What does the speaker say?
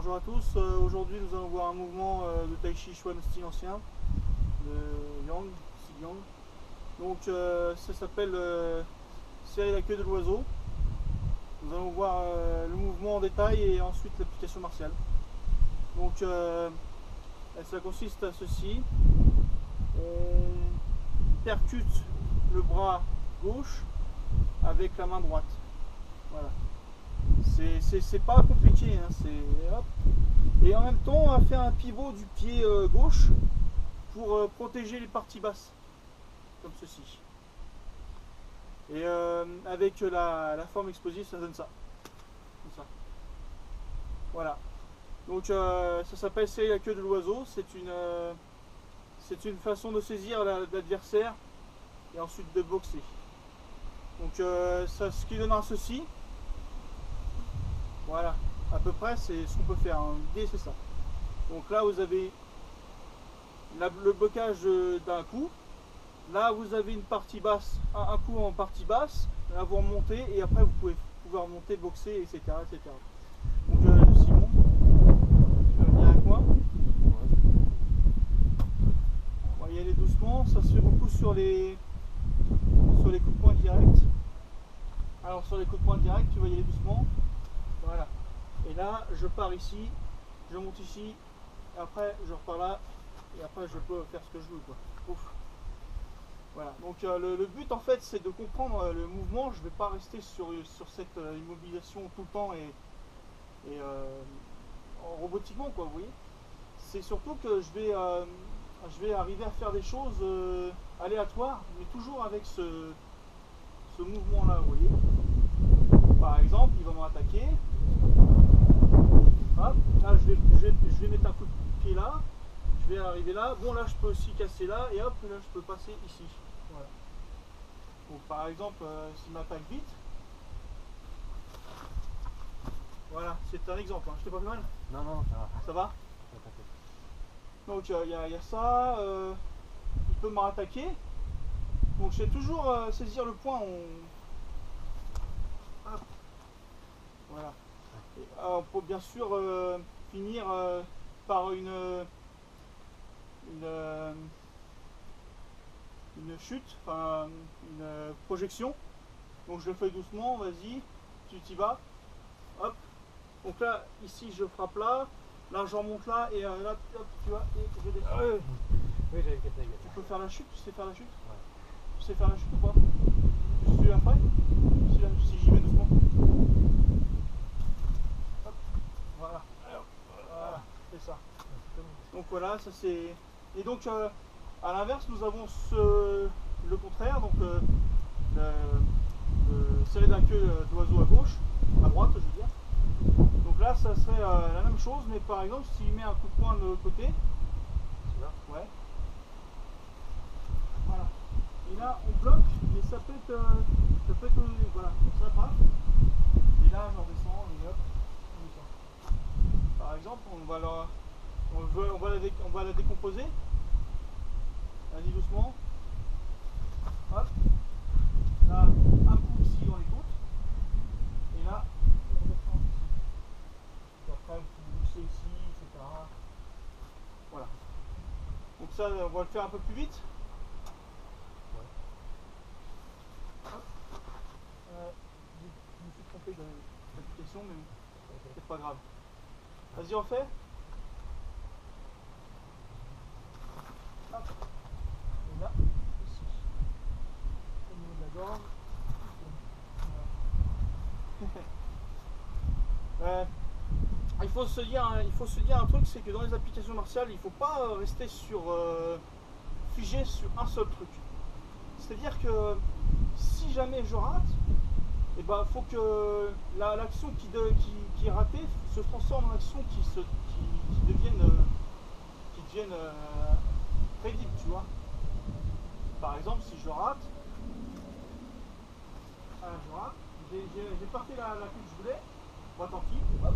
bonjour à tous. Aujourd'hui, nous allons voir un mouvement de Tai Chi Chuan style ancien, de Yang, style Yang. Donc, ça s'appelle serrer la queue de l'oiseau. Nous allons voir le mouvement en détail et ensuite l'application martiale. Donc, ça consiste à ceci. On percute le bras gauche avec la main droite. Voilà. C'est pas compliqué, hein, hop. Et en même temps on va faire un pivot du pied gauche pour protéger les parties basses, comme ceci. Et avec la forme explosive, ça donne ça. Comme ça. Voilà. Donc ça s'appelle serrer la queue de l'oiseau. C'est une façon de saisir l'adversaire et ensuite de boxer. Donc ce qui donnera ceci. Voilà, à peu près c'est ce qu'on peut faire. L'idée c'est ça. Donc là vous avez le blocage d'un coup. Là vous avez une partie basse, un coup en partie basse. Là vous remontez et après vous pouvez pouvoir remonter, boxer, etc. etc. Donc Simon, tu vas venir avec moi. On va y aller doucement. Ça se fait beaucoup sur les coups de poing directs. Alors sur les coups de poing directs, tu vas y aller doucement. Voilà. Et là, je pars ici, je monte ici, et après je repars là, et après je peux faire ce que je veux, quoi. Ouf. Voilà. Donc le but en fait, c'est de comprendre le mouvement. Je ne vais pas rester sur cette immobilisation tout le temps et robotiquement, quoi. Vous voyez. C'est surtout que je vais arriver à faire des choses aléatoires, mais toujours avec ce mouvement-là, vous voyez. Par exemple, il va m'attaquer. Hop, là je vais mettre un coup de pied là, je vais arriver là, bon là je peux aussi casser là, et hop, là je peux passer ici. Voilà. Donc par exemple, s'il m'attaque vite, voilà, c'est un exemple, hein. Je t'ai pas fait mal? Non, non, ça va. Ça va? Donc il y a ça, il peut me rattaquer, donc je vais toujours saisir le point. Hop. Voilà. Et, on peut bien sûr finir par une chute, enfin une projection. Donc je le fais doucement, vas-y, tu t'y vas. Hop. Donc là, ici je frappe là, là je remonte là et là, hop, tu vois, et je descends. Oui, j'avais cassé la gueule. Tu peux faire la chute, tu sais faire la chute? Ouais. Tu sais faire la chute ou pas? Tu suis après? Si j'y vais doucement. Hop. Voilà. Voilà, c'est ça. Donc voilà, ça c'est. Et donc à l'inverse, nous avons le contraire, donc serrer la queue d'oiseau à gauche, à droite, je veux dire. Donc là, ça serait la même chose, mais par exemple, s'il met un coup de poing de l'autre côté, ouais. Voilà. Et là, on bloque, mais ça peut être voilà, ça part. Et là, on redescend, et hop, on descend. Par exemple, on va la décomposer. Vas-y doucement. Hop. Là, un coup ici dans les côtes. Et là, on redescend ici. Et après, vous poussez ici, etc. Voilà. Donc ça, on va le faire un peu plus vite. Hop. Je me suis trompé d'application, mais c'est pas grave. Vas-y, on fait. Hop. Et là, ici, au niveau de la gorge. Voilà. Il faut se dire un truc, c'est que dans les applications martiales, il ne faut pas rester figé sur un seul truc. C'est-à-dire que si jamais je rate, il faut que l'action qui est ratée se transforme en action qui devienne crédible, tu vois. Par exemple, si je rate, j'ai parti la queue que je voulais, bon tant pis, hop.